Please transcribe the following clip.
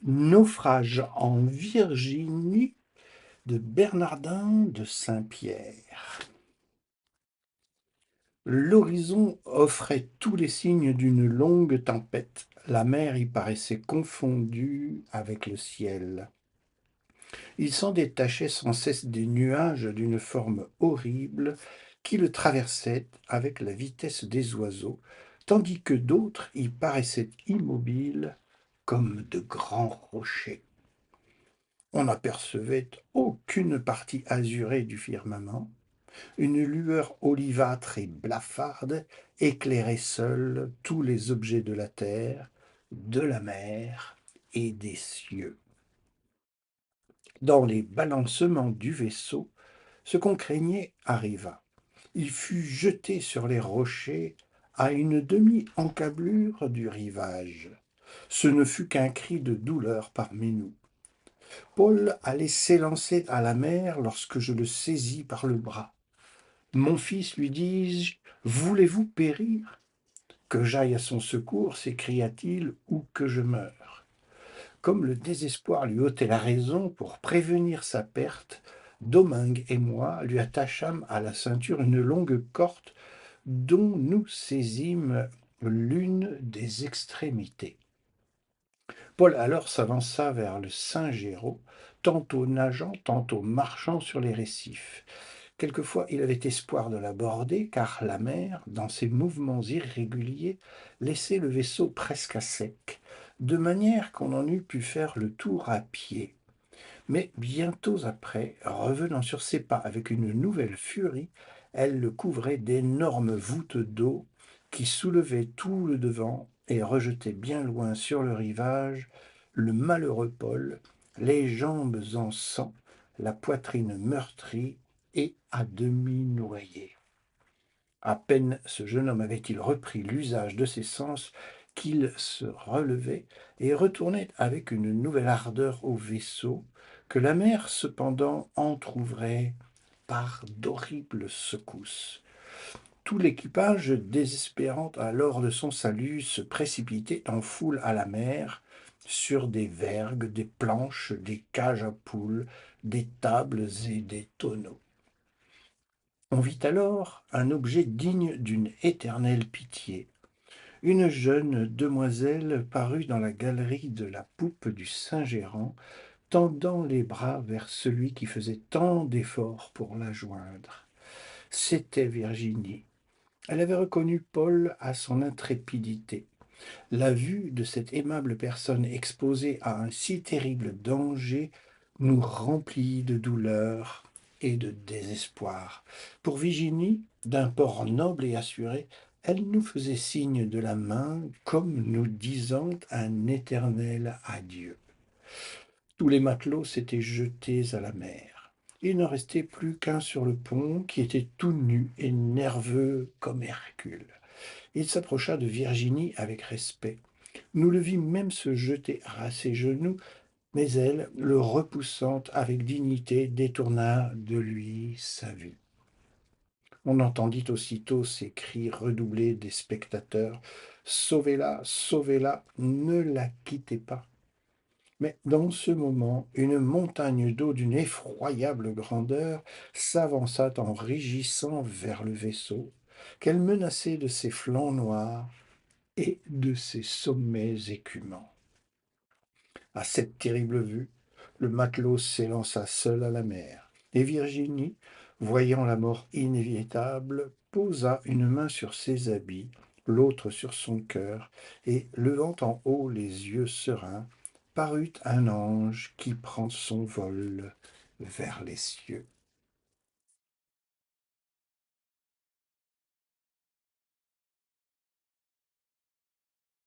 Naufrage en Virginie de Bernardin de Saint-Pierre. L'horizon offrait tous les signes d'une longue tempête. La mer y paraissait confondue avec le ciel. Il s'en détachait sans cesse des nuages d'une forme horrible qui le traversaient avec la vitesse des oiseaux, tandis que d'autres y paraissaient immobiles comme de grands rochers. On n'apercevait aucune partie azurée du firmament. Une lueur olivâtre et blafarde éclairait seule tous les objets de la terre, de la mer et des cieux. Dans les balancements du vaisseau, ce qu'on craignait arriva. Il fut jeté sur les rochers à une demi-encablure du rivage. Ce ne fut qu'un cri de douleur parmi nous. Paul allait s'élancer à la mer lorsque je le saisis par le bras. Mon fils, lui dis-je, voulez-vous périr? Que j'aille à son secours, s'écria-t-il, ou que je meure. Comme le désespoir lui ôtait la raison pour prévenir sa perte, Domingue et moi lui attachâmes à la ceinture une longue corde dont nous saisîmes l'une des extrémités. Paul alors s'avança vers le Saint-Géraud, tantôt nageant, tantôt marchant sur les récifs. Quelquefois il avait espoir de l'aborder, car la mer, dans ses mouvements irréguliers, laissait le vaisseau presque à sec, de manière qu'on en eût pu faire le tour à pied. Mais bientôt après, revenant sur ses pas avec une nouvelle furie, elle le couvrait d'énormes voûtes d'eau qui soulevaient tout le devant et rejetaient bien loin sur le rivage le malheureux Paul, les jambes en sang, la poitrine meurtrie et à demi noyé. À peine ce jeune homme avait-il repris l'usage de ses sens qu'il se relevait et retournait avec une nouvelle ardeur au vaisseau, que la mer cependant entr'ouvrait par d'horribles secousses. Tout l'équipage, désespérant alors de son salut, se précipitait en foule à la mer, sur des vergues, des planches, des cages à poules, des tables et des tonneaux. On vit alors un objet digne d'une éternelle pitié. Une jeune demoiselle parut dans la galerie de la poupe du Saint-Géran, tendant les bras vers celui qui faisait tant d'efforts pour la joindre. C'était Virginie. Elle avait reconnu Paul à son intrépidité. La vue de cette aimable personne exposée à un si terrible danger nous remplit de douleur et de désespoir. Pour Virginie, d'un port noble et assuré, elle nous faisait signe de la main comme nous disant un éternel adieu. Tous les matelots s'étaient jetés à la mer. Il n'en restait plus qu'un sur le pont qui était tout nu et nerveux comme Hercule. Il s'approcha de Virginie avec respect. Nous le vîmes même se jeter à ses genoux, mais elle, le repoussant avec dignité, détourna de lui sa vue. On entendit aussitôt ces cris redoublés des spectateurs. Sauvez-la, sauvez-la, ne la quittez pas. Mais dans ce moment, une montagne d'eau d'une effroyable grandeur s'avança en rugissant vers le vaisseau, qu'elle menaçait de ses flancs noirs et de ses sommets écumants. À cette terrible vue, le matelot s'élança seul à la mer, et Virginie, voyant la mort inévitable, posa une main sur ses habits, l'autre sur son cœur, et, levant en haut les yeux sereins, parut un ange qui prend son vol vers les cieux.